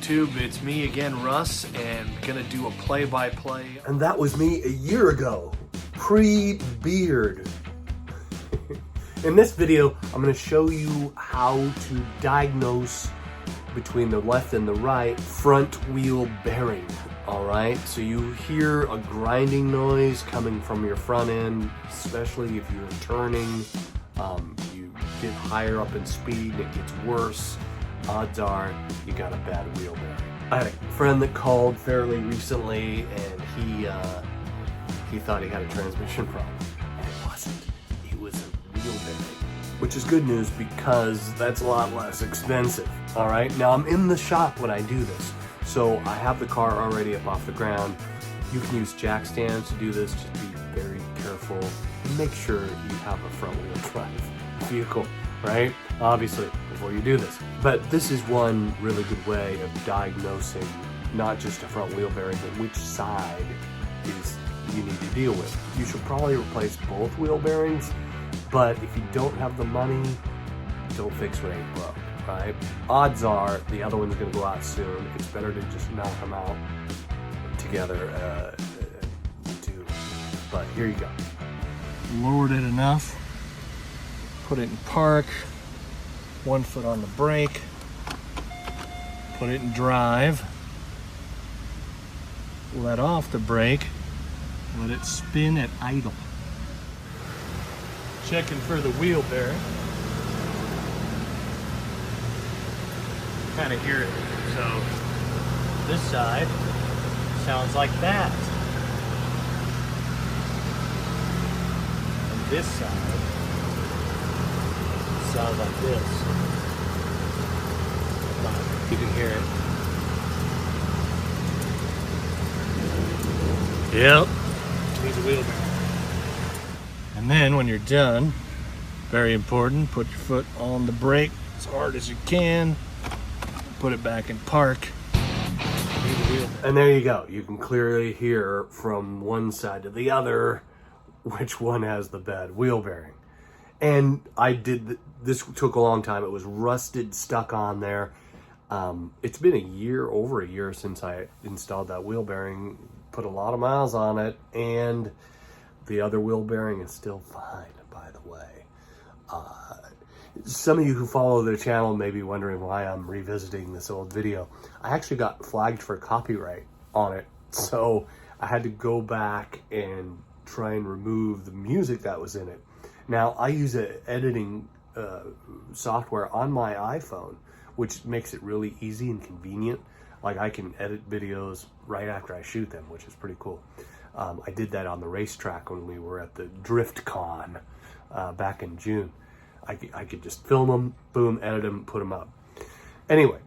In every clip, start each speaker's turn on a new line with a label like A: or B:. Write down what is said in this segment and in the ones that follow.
A: YouTube? It's me again, Russ, and gonna do a play-by-play.
B: And that was me a year ago, pre-beard. In this video, I'm gonna show you how to diagnose between the left and the right front wheel bearing. All right, so you hear a grinding noise coming from your front end, especially if you're turning. You get higher up in speed and it gets worse. Odds are you got a bad wheel bearing. I had a friend that called fairly recently, and he thought he had a transmission problem, and it wasn't. It was a wheel bearing, which is good news because that's a lot less expensive. All right, now I'm in the shop when I do this, so I have the car already up off the ground. You can use jack stands to do this. Just be very careful and make sure you have a front wheel drive vehicle, right? Obviously, before you do this. But this is one really good way of diagnosing not just a front wheel bearing, but which side is you need to deal with. You should probably replace both wheel bearings, but if you don't have the money, don't fix what ain't broke, right? Odds are the other one's gonna go out soon. It's better to just knock them out together, too. But here you go.
A: Lowered it enough. Put it in park. 1 foot on the brake. Put it in drive. Let off the brake. Let it spin at idle. Checking for the wheel bearing. Kind of hear it. So this side sounds like that. And this side sounds like this. You can hear it. Yep. Needs a wheel bearing. And then when you're done, very important, put your foot on the brake as hard as you can. Put it back in park.
B: And there you go. You can clearly hear from one side to the other which one has the bad wheel bearing. And I did, this took a long time. It was rusted, stuck on there. It's been over a year since I installed that wheel bearing, put a lot of miles on it, and the other wheel bearing is still fine, by the way. Some of you who follow the channel may be wondering why I'm revisiting this old video. I actually got flagged for copyright on it, so I had to go back and try and remove the music that was in it. Now, I use an editing software on my iPhone, which makes it really easy and convenient. Like, I can edit videos right after I shoot them, which is pretty cool. I did that on the racetrack when we were at the Drift Con back in June. I could just film them, boom, edit them, put them up. Anyway,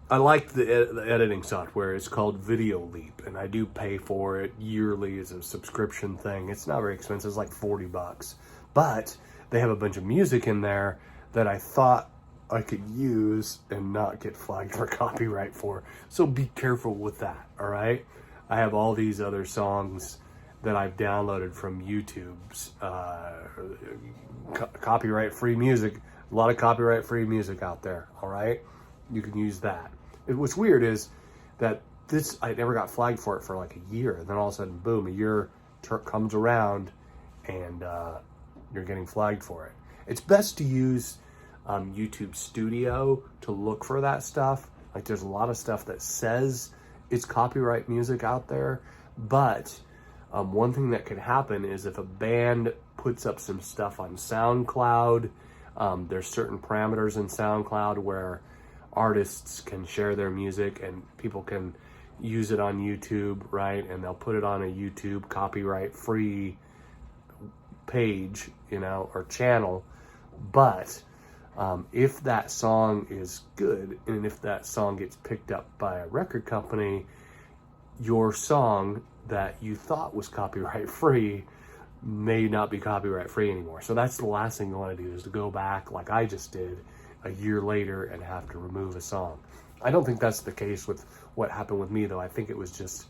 B: I like the editing software. It's called Video Leap, and I do pay for it yearly as a subscription thing. It's not very expensive. It's like $40. But they have a bunch of music in there that I thought I could use and not get flagged for copyright for. So be careful with that, all right? I have all these other songs that I've downloaded from YouTube's copyright-free music. A lot of copyright-free music out there, all right? You can use that. What's weird is that I never got flagged for it for like a year. And then all of a sudden, boom, a year comes around and you're getting flagged for it. It's best to use YouTube Studio to look for that stuff. Like, there's a lot of stuff that says it's copyright music out there, but one thing that could happen is if a band puts up some stuff on SoundCloud, there's certain parameters in SoundCloud where artists can share their music and people can use it on YouTube, right? And they'll put it on a YouTube copyright-free page, or channel. But if that song is good, and if that song gets picked up by a record company, your song that you thought was copyright free may not be copyright free anymore. So that's the last thing you want to do, is to go back like I just did a year later and have to remove a song. I don't think that's the case with what happened with me, though. I think it was just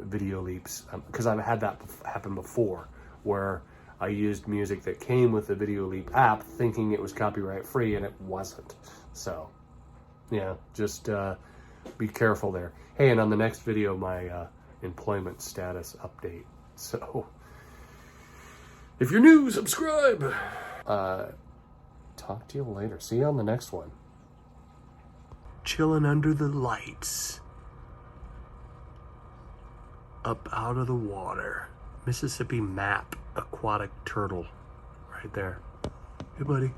B: Video Leaps, because I've had that happen before, where I used music that came with the Video Leap app thinking it was copyright free, and it wasn't. So yeah, just be careful there. Hey, and on the next video, my employment status update. So if you're new, subscribe. Talk to you later. See you on the next one. Chilling under the lights. Up out of the water. Mississippi map aquatic turtle right there. Hey, buddy.